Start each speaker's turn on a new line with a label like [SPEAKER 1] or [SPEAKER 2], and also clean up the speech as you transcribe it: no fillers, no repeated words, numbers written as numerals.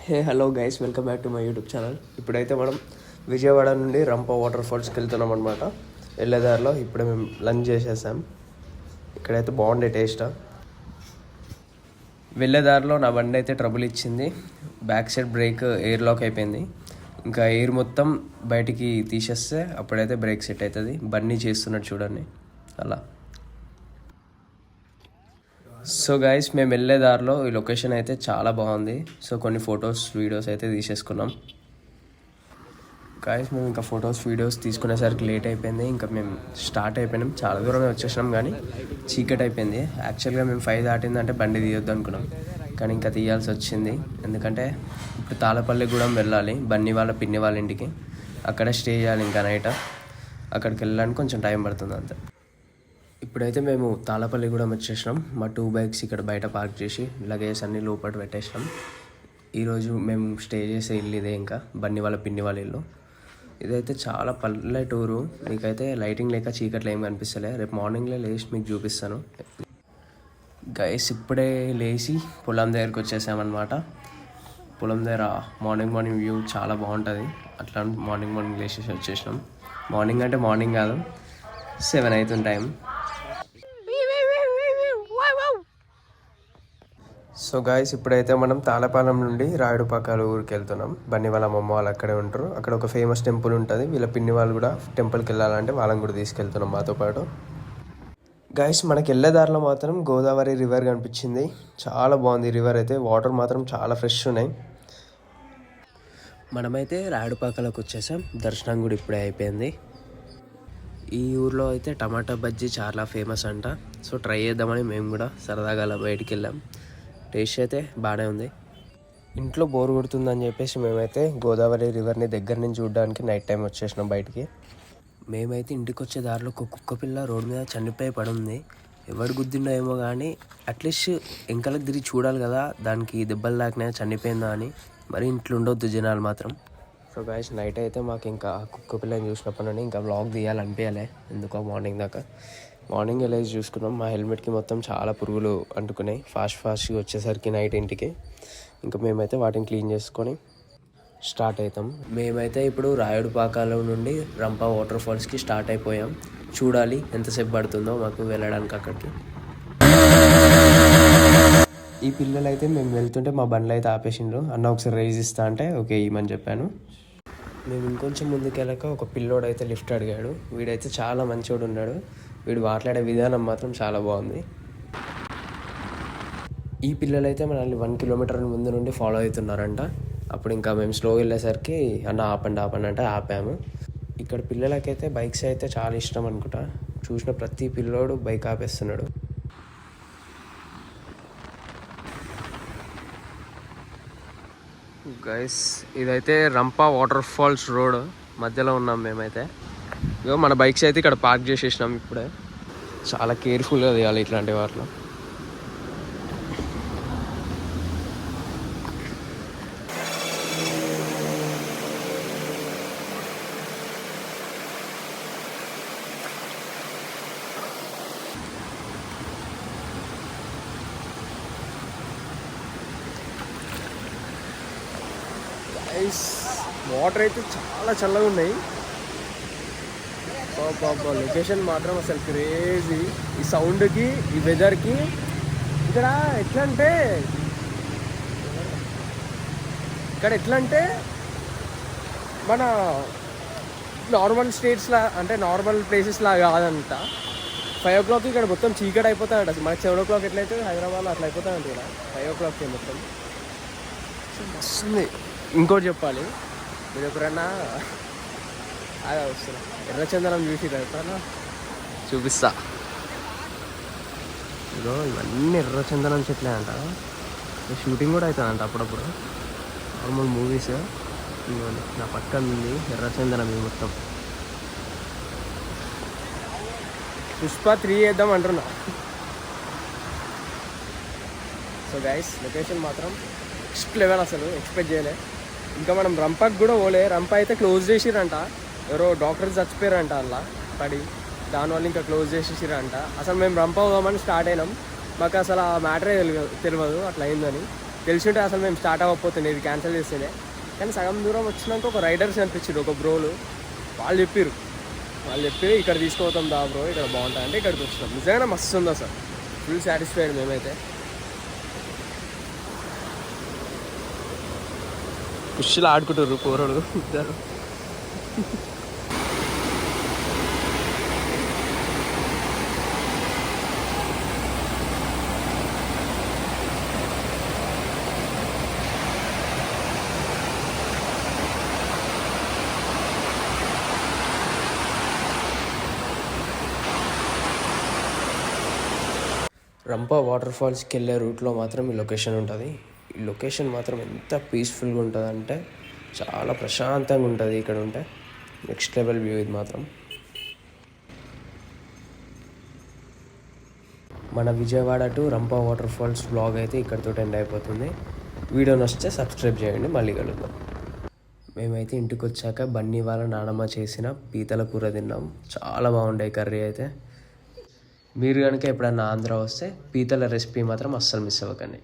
[SPEAKER 1] Hello guys, welcome back to my YouTube channel. ఇప్పుడైతే మనం విజయవాడ నుండి రంప వాటర్ ఫాల్స్కి వెళ్తున్నాం అనమాట. వెళ్ళేదారిలో ఇప్పుడే మేము లంచ్ చేసేసాం. ఇక్కడైతే బాగుండే టేస్ట్. వెళ్ళేదారిలో నా బండి అయితే ట్రబుల్ ఇచ్చింది. Back side brake air lock అయిపోయింది. ఇంకా ఎయిర్ మొత్తం బయటికి తీసేస్తే అప్పుడైతే బ్రేక్ సెట్ అవుతుంది. బండి చేస్తున్నట్టు చూడండి అలా. సో గైస్, మేము వెళ్ళే దారిలో ఈ లొకేషన్ అయితే చాలా బాగుంది. సో కొన్ని ఫొటోస్ వీడియోస్ అయితే తీసేసుకున్నాం. గైస్, మేము ఇంకా ఫొటోస్ వీడియోస్ తీసుకునేసరికి లేట్ అయిపోయింది. ఇంకా మేము స్టార్ట్ అయిపోయినాం. చాలా దూరమే వచ్చేసినాం కానీ చీకటి అయిపోయింది. యాక్చువల్గా మేము 5 దాటిందంటే బండి తీయొద్దు అనుకున్నాం, కానీ ఇంకా తీయాల్సి వచ్చింది. ఎందుకంటే ఇప్పుడు తాళపల్లిగూడెం వెళ్ళాలి, బన్నీ వాళ్ళ పిన్ని వాళ్ళ ఇంటికి. అక్కడ స్టే చేయాలి ఇంకా నైట్. అక్కడికి వెళ్ళడానికి కొంచెం టైం పడుతుంది అంతే. ఇప్పుడైతే మేము తాళపల్లిగూడెం వచ్చేసినాం. మా 2 బైక్స్ ఇక్కడ బయట పార్క్ చేసి లగేజ్ అన్నీ లోపల పెట్టేసినాం. ఈరోజు మేము స్టే చేసే ఇల్లు ఇదే, ఇంకా బన్నీ వాళ్ళ పిన్ని వాళ్ళ ఇల్లు. ఇదైతే చాలా పల్లెటూరు. మీకైతే లైటింగ్ లేక చీకట్లో ఏం కనిపిస్తలే. రేపు మార్నింగ్లో లేచి మీకు చూపిస్తాను. గైస్, ఇప్పుడే లేచి పొలం దగ్గరికి వచ్చేసామన్నమాట. పొలం దగ్గర మార్నింగ్ వ్యూ చాలా బాగుంటుంది. అట్లా మార్నింగ్ లేచేసి వచ్చేసినాం. మార్నింగ్ అంటే మార్నింగ్ కాదు, 7 అవుతుంది టైం. సో గాయస్, ఇప్పుడైతే మనం తాళపాలెం నుండి రాయుడుపాకాల ఊరికి వెళ్తున్నాం. బన్నీ వాళ్ళ అమ్మమ్మ వాళ్ళు అక్కడే ఉంటారు. అక్కడ ఒక ఫేమస్ టెంపుల్ ఉంటుంది. వీళ్ళ పిన్ని వాళ్ళు కూడా టెంపుల్కి వెళ్ళాలంటే వాళ్ళని కూడా తీసుకెళ్తున్నాం మాతో పాటు. గాయస్, మనకి వెళ్ళే దారిలో మాత్రం గోదావరి రివర్ కనిపించింది. చాలా బాగుంది రివర్ అయితే. వాటర్ మాత్రం చాలా ఫ్రెష్ ఉన్నాయి. మనమైతే రాయుడుపాకాలకు వచ్చేసాం. దర్శనం కూడా ఇప్పుడే అయిపోయింది. ఈ ఊర్లో అయితే టమాటా బజ్జీ చాలా ఫేమస్ అంట. సో ట్రై చేద్దామని మేము కూడా సరదాగా అలా బయటికి వెళ్ళాం. టేస్ట్ అయితే బాగానే ఉంది. ఇంట్లో బోర్ కొడుతుందని చెప్పేసి మేమైతే గోదావరి రివర్ని దగ్గర నుంచి చూడడానికి నైట్ టైం వచ్చేసినాం బయటికి. మేమైతే ఇంటికి వచ్చే దారిలో ఒక కుక్క పిల్ల రోడ్డు మీద చనిపోయి పడుంది. ఎవరు గుద్దిండో ఏమో కానీ అట్లీస్ట్ వెంకలకు తిరిగి చూడాలి కదా, దానికి దెబ్బలు తాకినా చనిపోయిందా అని. మరి ఇంట్లో ఉండొద్దు జనాలు మాత్రం. సో గాయస్, నైట్ అయితే మాకు ఇంకా కుక్క పిల్లని చూసినప్పటి నుండి ఇంకా వ్లాగ్ తీయాలనిపించాలి ఎందుకో. మార్నింగ్ వెళ్ళేసి చూసుకున్నాం. మా హెల్మెట్కి మొత్తం చాలా పురుగులు అంటుకున్నాయి. ఫాస్ట్గా వచ్చేసరికి నైట్ ఇంటికి. ఇంకా మేమైతే వాటిని క్లీన్ చేసుకొని స్టార్ట్ అవుతాం. మేమైతే ఇప్పుడు రాయుడుపాకాల నుండి రంప వాటర్ ఫాల్స్కి స్టార్ట్ అయిపోయాం. చూడాలి ఎంతసేపు పడుతుందో మాకు వెళ్ళడానికి అక్కడికి. ఈ పిల్లలు అయితే మేము వెళ్తుంటే మా బండ్లు అయితే ఆపేసిండ్రు. అన్న ఒకసారి రైజ్ ఇస్తా అంటే ఓకే ఇవ్వమని చెప్పాను. మేము ఇంకొంచెం ముందుకెళ్ళాక ఒక పిల్లోడు అయితే లిఫ్ట్ అడిగాడు. వీడైతే చాలా మంచోడు ఉన్నాడు. వీడు మాట్లాడే విధానం మాత్రం చాలా బాగుంది. ఈ పిల్లలు అయితే మనల్ని 1 కిలోమీటర్ ముందు నుండి ఫాలో అవుతున్నారంట. అప్పుడు ఇంకా మేము స్లో వెళ్ళేసరికి అన్న ఆపండి అంటే ఆపాము. ఇక్కడ పిల్లలకైతే బైక్స్ అయితే చాలా ఇష్టం అనుకుంటా. చూసిన ప్రతి పిల్లోడు బైక్ ఆపేస్తున్నాడు. గైస్, ఇదైతే రంప వాటర్ ఫాల్స్ రోడ్ మధ్యలో ఉన్నాం మేమైతే. ఇగో మన బైక్స్ అయితే ఇక్కడ పార్క్ చేసేసినాం. ఇప్పుడే చాలా కేర్ఫుల్గా తీయాలి ఇట్లాంటి వాటిలో. వాటర్ అయితే చాలా చల్లగా ఉన్నాయి. లొకేషన్ మాత్రం అసలు క్రేజీ. ఈ సౌండ్కి, ఈ వెదర్కి ఇక్కడ ఎట్లా అంటే మన నార్మల్ స్టేట్స్లా అంటే నార్మల్ ప్లేసెస్లా కాదంట. 5 o'clock ఇక్కడ మొత్తం చీకటి అయిపోతాయంట. మనకి 7 o'clock ఎట్లయితే హైదరాబాద్లో అట్లా అయిపోతాయంట ఇక్కడ 5 o'clockకి మొత్తం. వస్తుంది. ఇంకోటి చెప్పాలి, మీరు ఎప్పుడన్నా అదే వస్తున్నా ఎర్రచందనం చూసి ఎప్పుడన్నా చూపిస్తా. ఇదో ఇవన్నీ ఎర్రచందనం చెట్లే అంట. షూటింగ్ కూడా అవుతుందంట అప్పుడప్పుడు. Normal movies. ఇవ్వండి నా పక్కన ఉంది ఎర్రచందనం. ఇది మొత్తం పుష్ప 3 వేద్దాం అంటున్నా. సో గైస్, లొకేషన్ మాత్రం నెక్స్ట్ లెవెల్. అసలు ఎక్స్పెక్ట్ చేయలే. ఇంకా మనం రంపకి కూడా పోలే. రంప అయితే క్లోజ్ చేసిరంట. ఎవరో డాక్టర్ చచ్చిపోయారంట అలా పడి. దానివల్ల ఇంకా క్లోజ్ చేసేసిరంట. అసలు మేము రంప పోదామని స్టార్ట్ అయినాం. మాకు అసలు ఆ మ్యాటరే తెలియదు అట్లా అయిందని.
[SPEAKER 2] తెలిసి ఉంటే అసలు మేము స్టార్ట్ అవ్వకపోతుండే, ఇది క్యాన్సిల్ చేస్తుండే. కానీ సగం దూరం వచ్చినాక ఒక రైడర్స్ అనిపించారు, ఒక బ్రోలు. వాళ్ళు చెప్పారు ఇక్కడ తీసుకుపోతాం దా బ్రో, ఇక్కడ బాగుంటుంది అంటే ఇక్కడికి వచ్చినాం. నిజంగానే మస్తు ఉంది అసలు, ఫుల్ సాటిస్ఫైడ్ మేమైతే. కుషిలో ఆడుకుంటారు కూరలు ఇద్దరు. రంపా వాటర్ ఫాల్స్కి వెళ్ళే రూట్లో మాత్రం ఈ లొకేషన్ ఉంటుంది. ఈ లొకేషన్ మాత్రం ఎంత పీస్ఫుల్గా ఉంటుంది అంటే చాలా ప్రశాంతంగా ఉంటుంది ఇక్కడ ఉంటే. నెక్స్ట్ లెవెల్ వ్యూ ఇది మాత్రం. మన Vijayawada to Rampa waterfalls vlog అయితే ఇక్కడితో ఎండ్ అయిపోతుంది. వీడియో నచ్చితే సబ్స్క్రైబ్ చేయండి. మళ్ళీ కలుద్దాం. మేమైతే ఇంటికి వచ్చాక బన్నీ వాళ్ళ నానమ్మ చేసిన పీతల కూర తిన్నాం. చాలా బాగుండే కర్రీ అయితే. మీరు కనుక ఎప్పుడన్నా ఆంధ్ర వస్తే పీతల రెసిపీ మాత్రం అస్సలు మిస్ అవ్వకండి.